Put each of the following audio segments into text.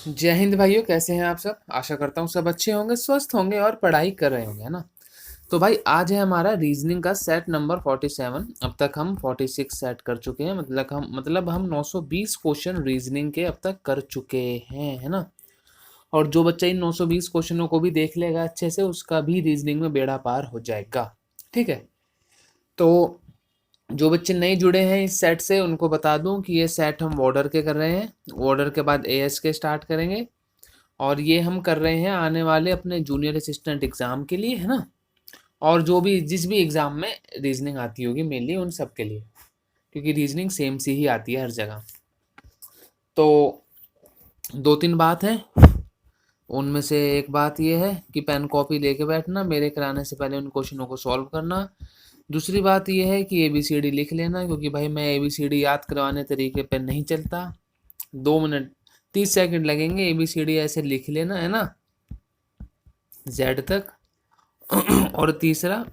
जय हिंद भाइयों, कैसे हैं आप सब। आशा करता हूँ सब अच्छे होंगे, स्वस्थ होंगे और पढ़ाई कर रहे होंगे, है ना। तो भाई आज है हमारा रीजनिंग का सेट नंबर 47। अब तक हम 46 सेट कर चुके हैं, मतलब हम 920 क्वेश्चन रीजनिंग के अब तक कर चुके हैं, है ना। और जो बच्चा इन 920 क्वेश्चनों को भी देख लेगा अच्छे से, उसका भी रीजनिंग में बेड़ा पार हो जाएगा। ठीक है। तो जो बच्चे नए जुड़े हैं इस सेट से, उनको बता दूं कि ये सेट हम ऑर्डर के कर रहे हैं। ऑर्डर के बाद एएस के स्टार्ट करेंगे। और ये हम कर रहे हैं आने वाले अपने जूनियर असिस्टेंट एग्ज़ाम के लिए, है ना। और जो भी जिस भी एग्ज़ाम में रीजनिंग आती होगी मेनली उन सब के लिए, क्योंकि रीजनिंग सेम सी ही आती है हर जगह। तो दो तीन बात है, उनमें से एक बात ये है कि पेन कॉपी लेके बैठना, मेरे कराने से पहले उन क्वेश्चनों को सॉल्व करना। दूसरी बात ये है कि ABCD लिख लेना, क्योंकि भाई मैं ABCD याद करवाने तरीके पे नहीं चलता। 2 मिनट 30 सेकंड लगेंगे, ABCD ऐसे लिख लेना, है ना, जेड तक। और तीसरा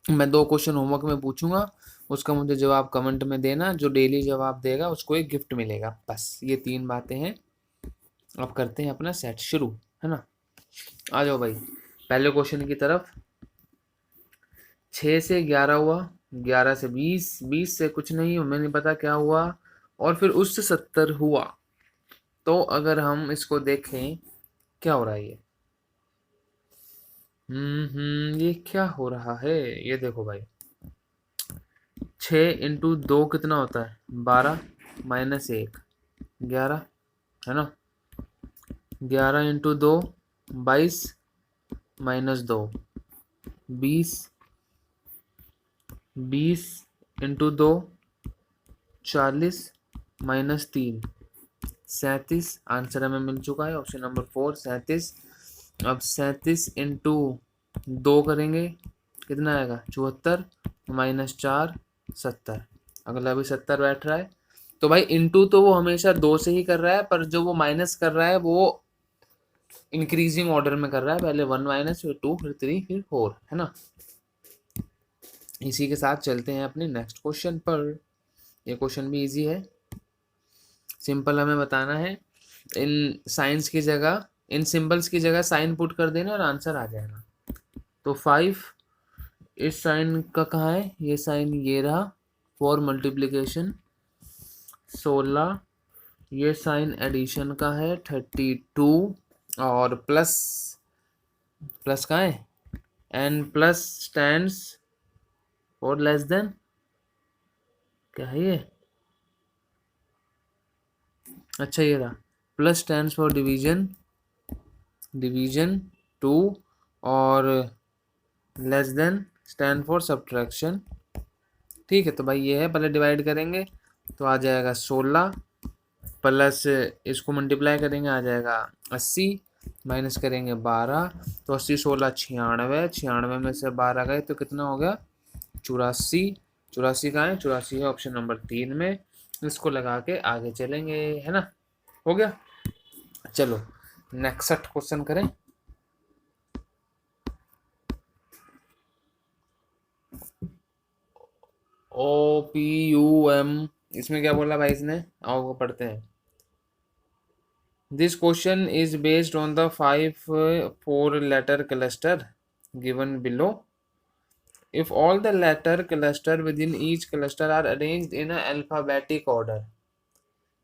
मैं 2 क्वेश्चन होमवर्क में पूछूंगा, उसका मुझे जवाब कमेंट में देना। जो डेली जवाब देगा उसको एक गिफ्ट मिलेगा। बस ये 3 बातें हैं। अब करते हैं अपना सेट शुरू, है ना। आ जाओ भाई पहले क्वेश्चन की तरफ। 6 से 11 हुआ, 11 से 20, 20 से कुछ नहीं, हमें नहीं पता क्या हुआ। और फिर उससे 70 हुआ। तो अगर हम इसको देखें, क्या हो रहा है ये। ये क्या हो रहा है, ये देखो भाई। 6 × 2 कितना होता है, 12 - 1, 11, है ना। 11 × 2 22 - 2, 20, 20 × 2 40 -3, 37। आंसर हमें मिल चुका है, ऑप्शन नंबर 4 37। अब 37 × 2 करेंगे, कितना आएगा, 74 -4 70। अगला भी 70 बैठ रहा है। तो भाई इंटू तो वो हमेशा 2 से ही कर रहा है, पर जो वो माइनस कर रहा है वो इंक्रीजिंग ऑर्डर में कर रहा है। पहले 1 माइनस, फिर 2, फिर 3, फिर 4, है ना। इसी के साथ चलते हैं अपने नेक्स्ट क्वेश्चन पर। ये क्वेश्चन भी इजी है, सिंपल हमें बताना है। इन साइंस की जगह, इन सिंबल्स की जगह साइन पुट कर देना और आंसर आ जाएगा। तो 5 इस साइन का कहाँ है, ये साइन ये रहा, 4 मल्टीप्लीकेशन। 16 ये साइन एडिशन का है, 32। और प्लस, प्लस कहाँ है, एन प्लस स्टैंड्स और लेस देन, क्या है ये, अच्छा ये रहा, plus stands for division, division 2। और less than stand for subtraction. ठीक है, तो भाई ये है, पहले डिवाइड करेंगे तो आ जाएगा 16, प्लस इसको मल्टीप्लाई करेंगे आ जाएगा 80, माइनस करेंगे 12। तो 80 16 96, 96 में से 12 गए तो कितना हो गया, 84। 84 कहाँ है, 84 है ऑप्शन नंबर 3 में। इसको लगा के आगे चलेंगे, है ना। हो गया। चलो नेक्स्ट क्वेश्चन करें। OPUM, इसमें क्या बोला भाई इसने, आओ वो पढ़ते हैं। This question is based on the 5 4 letter cluster given below. If all the letter cluster within each cluster are arranged in a alphabetic order.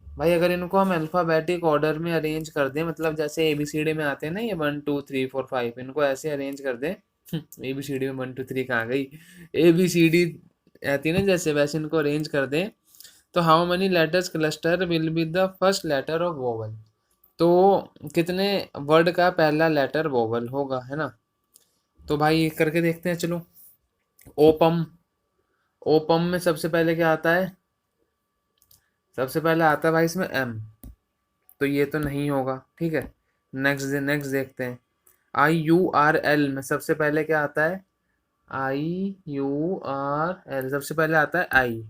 भाई अगर इनको हम अल्फ़ाबेटिक ऑर्डर में अरेंज कर दें, मतलब जैसे ABCD में आते हैं ना ये 1 2 3 4 5, इनको ऐसे अरेंज कर दें। ABCD में 1 2 3 कहाँ गई, ABCD आती है ना जैसे, वैसे इनको अरेंज कर दें। तो how many letters cluster will be the first letter of vowel. तो कितने वर्ड का पहला लेटर वोवल होगा, है ना। तो भाई ये करके देखते हैं, चलो। ओपम, ओपम में सबसे पहले क्या आता है, सबसे पहले आता है भाई इसमें M। तो ये तो नहीं होगा, ठीक है। नेक्स्ट नेक्स्ट देखते हैं। IURL में सबसे पहले क्या आता है, IURL सबसे पहले आता है आई।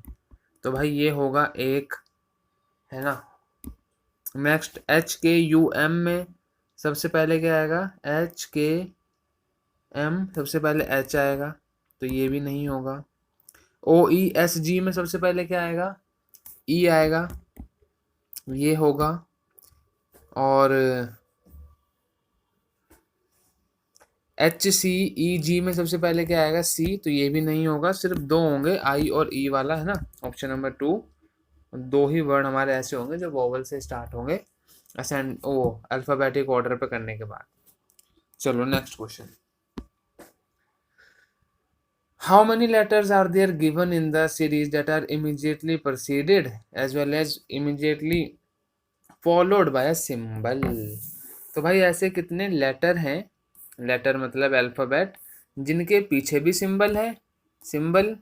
तो भाई ये होगा एक, है ना। नेक्स्ट HKUM में सबसे पहले क्या आएगा, HKM सबसे पहले H आएगा, तो ये भी नहीं होगा। OESG में सबसे पहले क्या आएगा, E आएगा, ये होगा। और HCEG में सबसे पहले क्या आएगा? C, तो ये भी नहीं होगा, सिर्फ दो होंगे, I और E वाला, है ना। ऑप्शन नंबर 2, दो ही वर्ड हमारे ऐसे होंगे जो वोवल से स्टार्ट होंगे असेंड ओ अल्फाबेटिक ऑर्डर पे करने के बाद। चलो next question. How many letters are there given in the series that are immediately preceded as well as immediately followed by a symbol? तो भाई ऐसे कितने लेटर हैं, लेटर मतलब अल्फाबेट, जिनके पीछे भी सिंबल है, सिंबल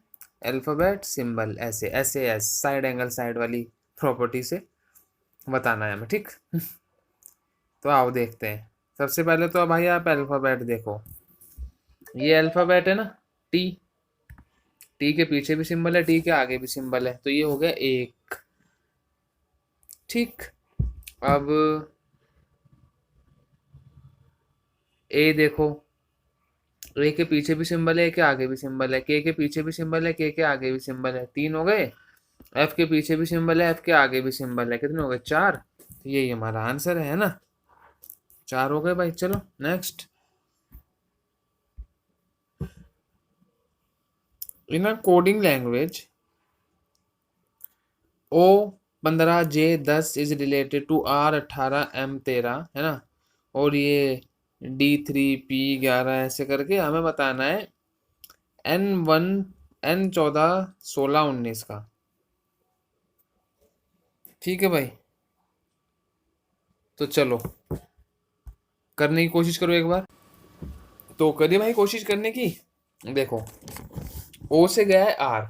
अल्फाबेट सिंबल, ऐसे ऐसे एस साइड एंगल साइड वाली प्रॉपर्टी से बताना है हमें, ठीक। तो आओ देखते हैं। सबसे पहले तो भाई आप अल्फाबेट देखो, ये अल्फाबेट है ना, टी, टी के पीछे भी सिंबल है, टी के आगे भी सिंबल है, तो ये हो गया एक, ठीक। अब ए देखो, ए के पीछे भी सिंबल है, के आगे भी सिंबल है, के पीछे भी सिंबल है, के आगे भी सिंबल है, तीन हो गए। एफ के पीछे भी सिंबल है, एफ के आगे भी सिंबल है, कितने हो गए? चार। तो यही हमारा आंसर है ना, चार हो गए भाई। चलो next. In a coding language O15J10 is related to R18M13, है ना, और ये D3P11 ऐसे करके हमें बताना है N1 N14 16 19 का, ठीक है भाई। तो चलो करने की कोशिश करो एक बार, तो करिए भाई कोशिश करने की। देखो O से गया है R,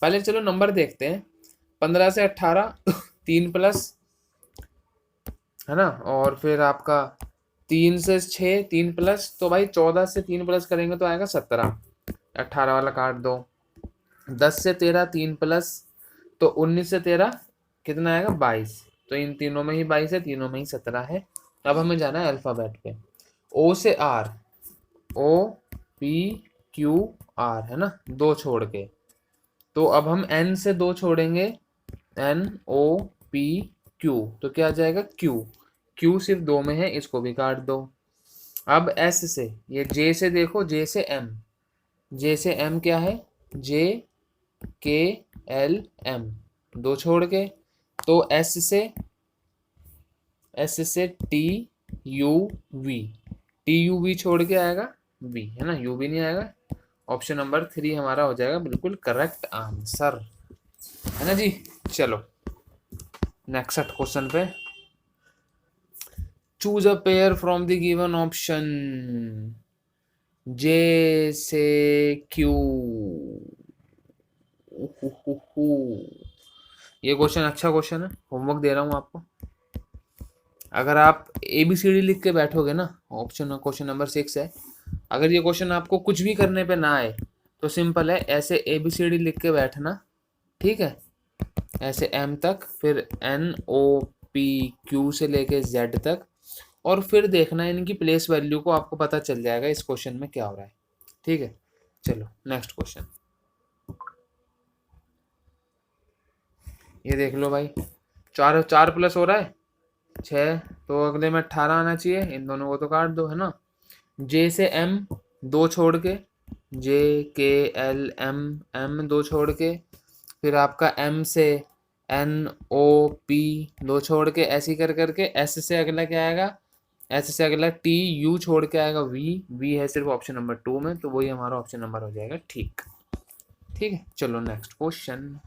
पहले चलो नंबर देखते हैं। 15 से 18 3 प्लस, है ना, और फिर आपका 3 से 6 3 प्लस, तो भाई 14 से 3 प्लस करेंगे तो आएगा 17, 18 वाला काट दो। 10 से 13 3 प्लस, तो 19 से 13 कितना आएगा? 22, तो इन तीनों में ही 22 है, तीनों में ही 17 है। अब हमें जाना है अल्फाबेट पे, ओ से R, O P Q R, है ना, दो छोड़ के। तो अब हम एन से दो छोड़ेंगे, एन ओ पी क्यू, तो क्या आ जाएगा? क्यू, क्यू सिर्फ दो में है, इसको भी काट दो। अब एस से, ये जे से देखो, जे से एम, जे से एम क्या है? जे के एल एम, दो छोड़ के। तो एस से T U V, T U V छोड़ के आएगा वी, है ना, यू भी नहीं आएगा। ऑप्शन नंबर 3 हमारा हो जाएगा बिल्कुल करेक्ट आंसर, है ना जी। चलो नेक्स्ट क्वेश्चन पे, choose a pair from the given option J से क्यू। ये क्वेश्चन अच्छा क्वेश्चन है, होमवर्क दे रहा हूँ आपको। अगर आप ए बी सी डी लिख के बैठोगे ना, ऑप्शन क्वेश्चन नंबर 6 है, अगर ये क्वेश्चन आपको कुछ भी करने पे ना आए तो सिंपल है, ऐसे ए बी सी डी लिख के बैठना, ठीक है, ऐसे एम तक, फिर एन ओ पी क्यू से लेके जेड तक, और फिर देखना है इनकी प्लेस वैल्यू को, आपको पता चल जाएगा इस क्वेश्चन में क्या हो रहा है, ठीक है। चलो नेक्स्ट क्वेश्चन, ये देख लो भाई, चार चार प्लस हो रहा है 6, तो अगले में 18 आना चाहिए, इन दोनों को तो काट दो, है ना। जे से एम दो छोड़ के, जे के एल एम, एम दो छोड़ के, फिर आपका एम से एन ओ पी दो छोड़ के, ऐसी कर करके एस से अगला क्या आएगा? एस से अगला टी यू छोड़ के आएगा वी, वी है सिर्फ ऑप्शन नंबर 2 में, तो वही हमारा ऑप्शन नंबर हो जाएगा, ठीक, ठीक है। चलो next question,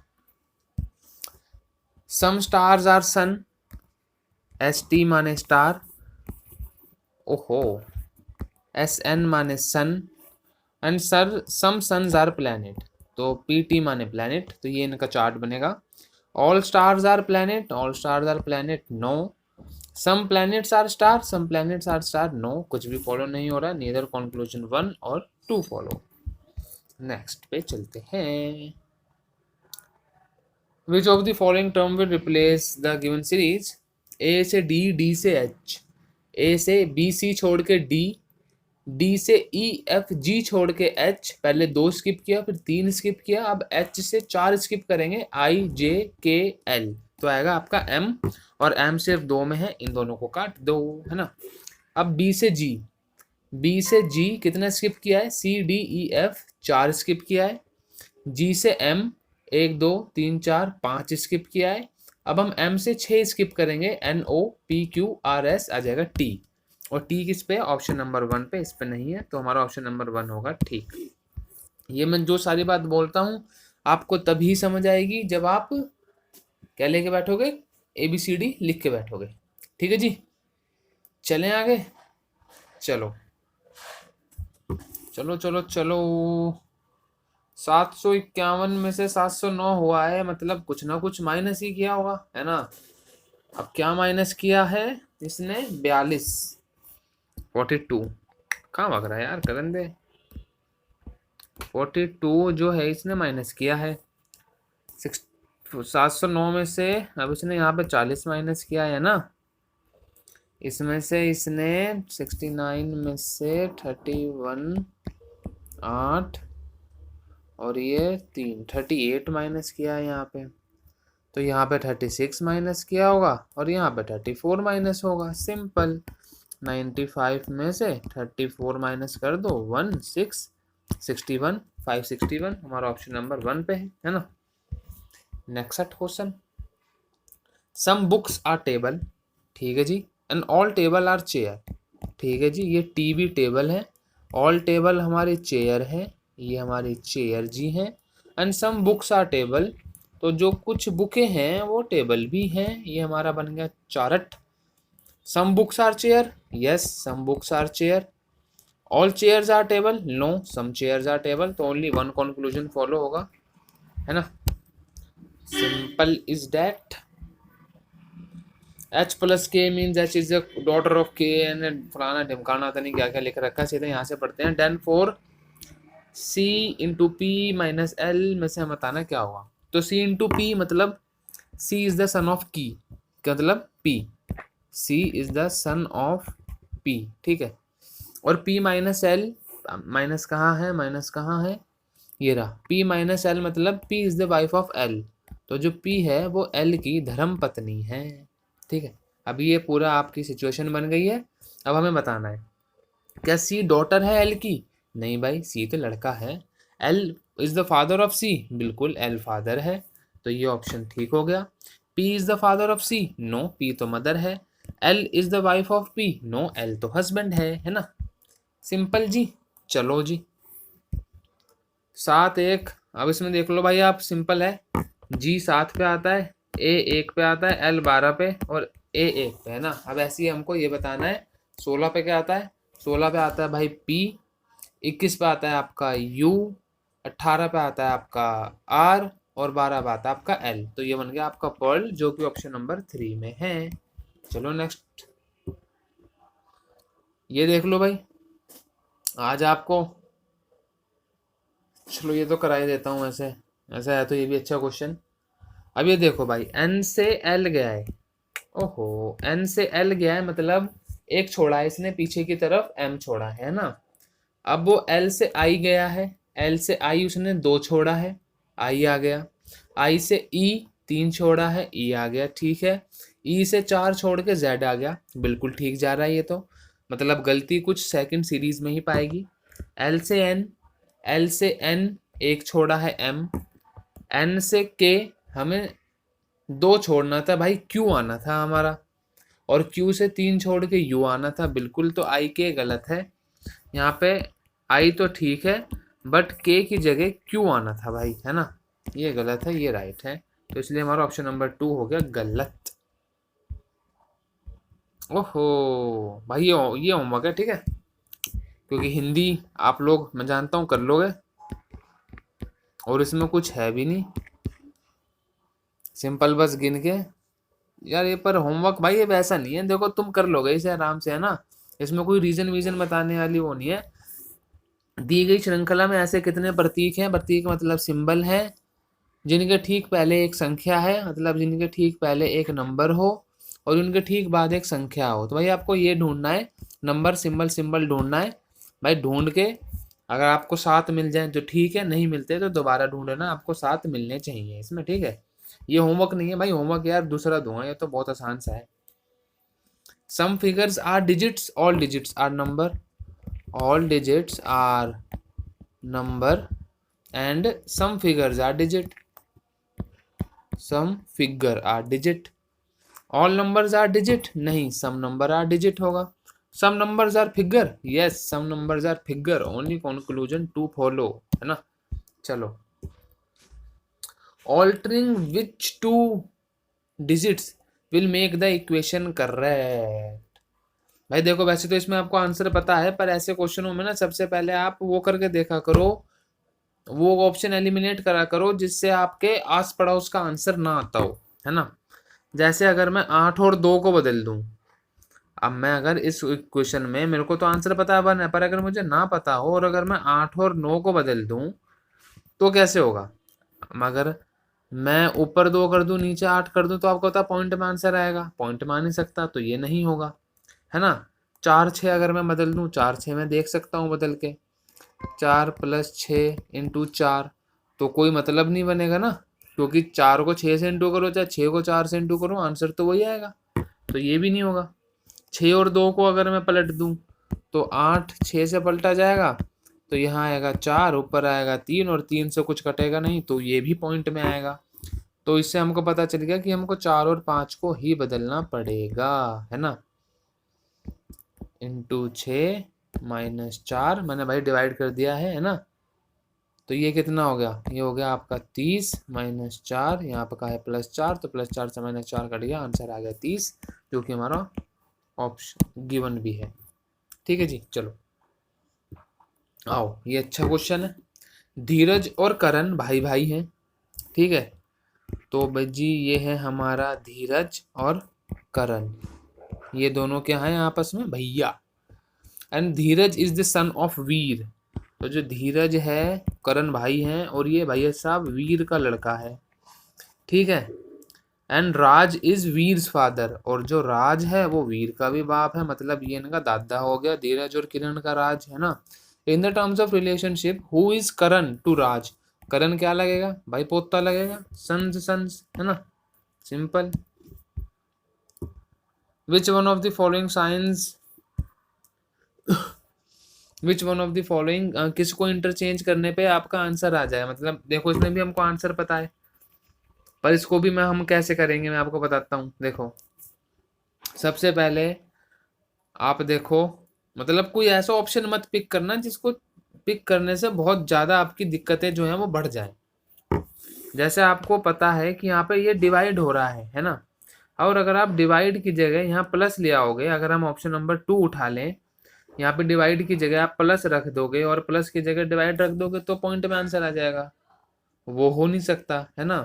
some stars are sun, S T माने स्टार, ओहो, एस एन माने sun, and sir some suns are planet, तो पी टी माने प्लैनेट, तो ये इनका चार्ट बनेगा। All stars are planet, all stars are planet, no. Some planets are star, some planets are star, no, कुछ भी follow नहीं हो रहा है, नीदर कंक्लूजन 1 और 2 फॉलो। नेक्स्ट पे चलते हैं, which of the following term will replace the given series? A से डी, डी से एच, ए से बी सी छोड़ के डी, डी से ई एफ जी छोड़ के एच, पहले 2 स्किप किया फिर 3 स्किप किया, अब एच से 4 स्किप करेंगे, आई जे के एल, तो आएगा आपका एम, और एम सिर्फ 2 में है, इन दोनों को काट दो, है ना। अब बी से जी, बी से जी कितना स्किप किया है, सी डी ई एफ 4 स्किप किया है, जी से एम 1 2 3 4 5 स्किप किया है, अब हम एम से 6 स्किप करेंगे, N O P Q R S आ जाएगा टी, और टी किस पे, ऑप्शन नंबर 1 पे, इस पे नहीं है, तो हमारा ऑप्शन नंबर 1 होगा ठीक। ये मैं जो सारी बात बोलता हूँ आपको तभी समझ आएगी जब आप क्या लेके बैठोगे, ABCD लिख के बैठोगे, ठीक है जी। चलें आगे, चलो चलो चलो चलो, 751 में से 709 हुआ है, मतलब कुछ ना कुछ माइनस ही किया होगा, है ना। अब क्या माइनस किया है इसने, 42, 42 कहाँ भाग रहा है यार, करन दे, 42 जो है इसने माइनस किया है 709 में से, अब इसने यहाँ पे 40 माइनस किया है ना, इसमें से इसने 69 में से 31 8 और ये 38 माइनस किया है यहाँ पे, तो यहाँ पे 36 माइनस किया होगा और यहाँ पे 34 माइनस होगा, सिंपल। 95 में से 34 माइनस कर दो, 61 561, हमारा ऑप्शन नंबर 1 पे है ना। Next question, some books are table, ठीक है जी, and all table are chair, ठीक है जी, ये टीवी टेबल है, ऑल टेबल हमारी चेयर है, ये हमारी चेयर जी हैं, and some books are table, तो जो कुछ बुकें हैं वो टेबल भी हैं, ये हमारा बन गया chart. Some books are chair, yes some books are chair, all chairs are table, no some chairs are table, तो ओनली 1 कंक्लूजन फॉलो होगा, है ना, simple is that. H plus K means H is the daughter of K, and फलाना ढिमकाना था नहीं क्या क्या लिख रखा है, सीधे यहाँ से पढ़ते हैं। Then for C into P minus L में से हम बताना क्या होगा, तो C इंटू पी मतलब C is the son of की, मतलब P, C is the son of P, ठीक है, और P माइनस एल, माइनस कहाँ है, माइनस कहाँ है, ये रहा, P माइनस एल मतलब P is the wife of L, तो जो P है वो L की धर्म पत्नी है, ठीक है। अभी ये पूरा आपकी सिचुएशन बन गई है, अब हमें बताना है क्या C डॉटर है L की, नहीं भाई C तो लड़का है, L is the father of C, बिल्कुल L फादर है, तो ये ऑप्शन ठीक हो गया। P is the father of C, no P तो मदर है। L is the wife of P, no L तो हस्बैंड है ना, सिंपल जी। चलो जी 7 1, अब इसमें देख लो भाई आप, सिंपल है, G 7 पे आता है, A 1 पे आता है, L 12 पे और A 1 पे, है ना। अब ऐसे ही हमको ये बताना है 16 पे क्या आता है, 16 पे आता है भाई P, 21 पे आता है आपका U, 18 पे आता है आपका R और 12 पे आता है आपका L, तो ये बन गया आपका पर्ल, जो कि ऑप्शन नंबर 3 में है। चलो नेक्स्ट, ये देख लो भाई, आज आपको, चलो ये तो करा ही देता हूँ, ऐसे ऐसा है तो ये भी अच्छा क्वेश्चन। अब ये देखो भाई, N से L गया है, ओहो N से L गया है, मतलब एक छोड़ा है इसने पीछे की तरफ, M छोड़ा है ना। अब वो L से I गया है, L से I उसने 2 छोड़ा है, I आ गया, I से E 3 छोड़ा है, E आ गया, ठीक है। E से 4 छोड़ के Z आ गया, बिल्कुल ठीक जा रहा है ये तो, मतलब गलती कुछ सेकंड सीरीज में ही पाएगी। L से N, L से N एक छोड़ा है M, N से K हमें 2 छोड़ना था भाई, Q आना था हमारा, और Q से 3 छोड़ के U आना था, बिल्कुल, तो I K गलत है यहाँ पे, I तो ठीक है बट K की जगह Q आना था भाई, है ना, ये गलत है, ये राइट है, तो इसलिए हमारा ऑप्शन नंबर 2 हो गया गलत। ओहो भाई ये होमवर्क है, ठीक है, क्योंकि हिंदी आप लोग मैं जानता हूँ कर लोगे, और इसमें कुछ है भी नहीं, सिंपल बस गिन के यार, ये पर होमवर्क भाई ये वैसा नहीं है, देखो तुम कर लोगे इसे आराम से, है ना, इसमें कोई रीजन वीजन बताने वाली वो नहीं है। दी गई श्रृंखला में ऐसे कितने प्रतीक हैं, प्रतीक मतलब सिंबल है, जिनके ठीक पहले एक संख्या है, मतलब जिनके ठीक पहले एक नंबर हो और उनके ठीक बाद एक संख्या हो, तो भाई आपको ये ढूंढना है, नंबर सिंबल सिंबल ढूंढना है, भाई ढूंढ के अगर आपको 7 मिल जाए तो ठीक है, नहीं मिलते तो दोबारा ढूंढना, आपको 7 मिलने चाहिए इसमें, ठीक है। ये होमवर्क नहीं है भाई, होमवर्क यार दूसरा दूंगा, ये तो बहुत आसान सा है। Some figures are digits, all digits are number, all digits are number and some figures are digit, some figure are digit, all numbers are digit, नहीं some number are digit होगा, some numbers are figure, yes some numbers are figure, only conclusion to follow, है ना। चलो, altering which two digits will make the equation correct। भाई देखो, वैसे तो इसमें आपको आंसर पता है, पर ऐसे क्वेश्चनों में ना सबसे पहले आप वो करके देखा करो, वो ऑप्शन एलिमिनेट करा करो जिससे आपके आस पड़ोस का आंसर ना आता हो, है ना। जैसे अगर मैं 8 और 2 को बदल दूं, अब मैं अगर इस क्वेश्चन में मेरे को तो आंसर पता है 1 है, पर अगर मुझे ना पता हो और अगर मैं 8 और 9 को बदल दूं तो कैसे होगा। मगर मैं ऊपर 2 कर दूं नीचे 8 कर दूं तो आपको पता पॉइंट में आंसर आएगा, पॉइंट में आ नहीं सकता, तो ये नहीं होगा, है ना। 4 6 अगर मैं बदल दूं, 4 6 मैं देख सकता हूँ बदल के, 4 + 6 × 4, तो कोई मतलब नहीं बनेगा ना, क्योंकि 4 को 6 से इंटू करो चाहे 6 को 4 से इंटू करो आंसर तो वही आएगा, तो ये भी नहीं होगा। 6 और 2 को अगर मैं पलट दूं तो 8 6 से पलटा जाएगा, तो यहाँ आएगा 4, ऊपर आएगा 3 और 3 से कुछ कटेगा नहीं, तो ये भी पॉइंट में आएगा। तो इससे हमको पता चल गया कि हमको 4 और 5 को ही बदलना पड़ेगा, है ना। इंटू 6 - 4 मैंने भाई डिवाइड कर दिया है ना। तो ये कितना हो गया, ये हो गया आपका 30 - 4, यहाँ पर का है +4, तो +4 से -4 कट गया, आंसर आ गया 30, जो कि हमारा ऑप्शन गिवन भी है। ठीक है जी, चलो आओ, ये अच्छा क्वेश्चन है। धीरज और करण भाई भाई हैं, ठीक है। तो भाई जी ये है हमारा धीरज और करण, ये दोनों क्या हैं आपस में भैया। And Dheeraj is the son of Veer, तो जो धीरज है करण भाई हैं और ये भैया साहब वीर का लड़का है, ठीक है। एंड राज इज वीर्स फादर, और जो राज है वो वीर का भी बाप है, मतलब ये इनका दादा हो गया धीरज और किरण का राज, है ना। In the terms of relationship who is Karan to Raj, Karan क्या लगेगा भाई, पोता लगेगा, सन्स सन्स, है ना, simple. Which one of the following science, which one of the following, किसको इंटरचेंज करने पे आपका आंसर आ जाए, मतलब देखो इसमें भी हमको आंसर पता है, पर इसको भी हम कैसे करेंगे मैं आपको बताता हूँ। देखो सबसे पहले आप देखो, मतलब कोई ऐसा ऑप्शन मत पिक करना जिसको पिक करने से बहुत ज़्यादा आपकी दिक्कतें जो हैं वो बढ़ जाए। जैसे आपको पता है कि यहाँ पे ये डिवाइड हो रहा है ना, और अगर आप डिवाइड की जगह यहाँ प्लस ले आओगे, अगर हम ऑप्शन नंबर 2 उठा लें, यहाँ पे डिवाइड की जगह आप प्लस रख दोगे और प्लस की जगह डिवाइड रख दोगे तो पॉइंट में आंसर आ जाएगा, वो हो नहीं सकता, है ना।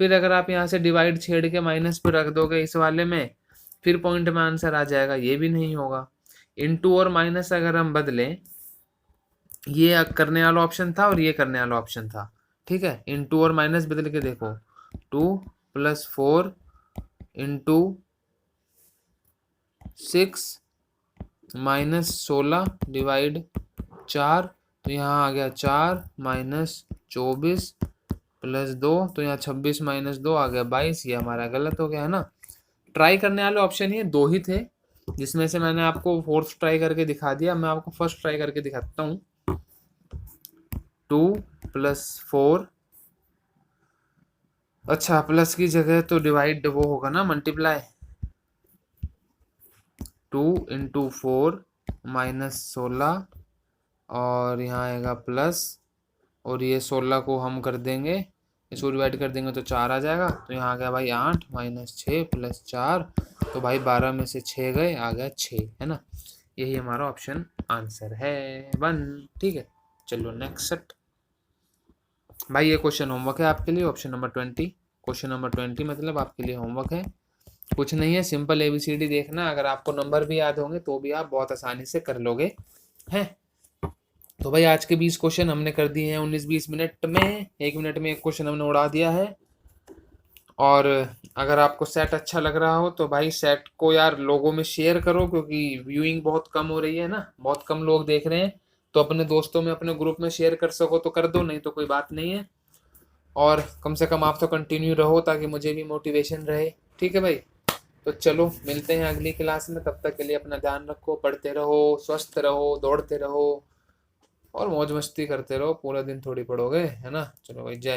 फिर अगर आप यहाँ से डिवाइड छेड़ के माइनस पे रख दोगे इस वाले में, फिर पॉइंट में आंसर आ जाएगा, ये भी नहीं होगा। इनटू और माइनस अगर हम बदलें, ये करने वाला ऑप्शन था और ये करने वाला ऑप्शन था, ठीक है। इनटू और माइनस बदल के देखो, 2 + 4 × 6 - 16 डिवाइड 4, तो यहाँ आ गया 4 - 24 + 2, तो यहाँ 26 - 2 आ गया 22, ये हमारा गलत हो गया, है ना। ट्राई करने वाले ऑप्शन ये 2 ही थे, जिसमें से मैंने आपको फोर्थ ट्राई करके दिखा दिया, मैं आपको फर्स्ट ट्राई करके दिखाता हूँ। 2 + 4, अच्छा प्लस की जगह तो डिवाइड वो होगा ना, मल्टीप्लाई, 2 × 4 - 16, और यहाँ आएगा प्लस, और ये 16 को हम कर देंगे, इसको डिवाइड कर देंगे तो 4 आ जाएगा, तो यहाँ आ गया भाई 8 - 6 + 4, तो भाई 12 में से 6 गए, आ गया 6, है ना। यही हमारा ऑप्शन आंसर है 1, ठीक है। चलो नेक्स्ट भाई, ये क्वेश्चन होमवर्क है आपके लिए, ऑप्शन नंबर 20, क्वेश्चन नंबर 20 मतलब आपके लिए होमवर्क है, कुछ नहीं है, सिंपल ABCD देखना, अगर आपको नंबर भी याद होंगे तो भी आप बहुत आसानी से कर लोगे, हैं। तो भाई आज के 20 क्वेश्चन हमने कर दिए हैं 19-20 मिनट में, 1 मिनट में एक क्वेश्चन हमने उड़ा दिया है। और अगर आपको सेट अच्छा लग रहा हो तो भाई सेट को यार लोगों में शेयर करो, क्योंकि व्यूइंग बहुत कम हो रही है ना, बहुत कम लोग देख रहे हैं, तो अपने दोस्तों में, अपने ग्रुप में शेयर कर सको तो कर दो, नहीं तो कोई बात नहीं है। और कम से कम आप तो कंटिन्यू रहो ताकि मुझे भी मोटिवेशन रहे। ठीक है भाई, तो चलो मिलते हैं अगली क्लास में। तब तक के लिए अपना ध्यान रखो, पढ़ते रहो, स्वस्थ रहो, दौड़ते रहो और मौज मस्ती करते रहो। पूरा दिन थोड़ी पढ़ोगे, है ना। चलो भाई, जय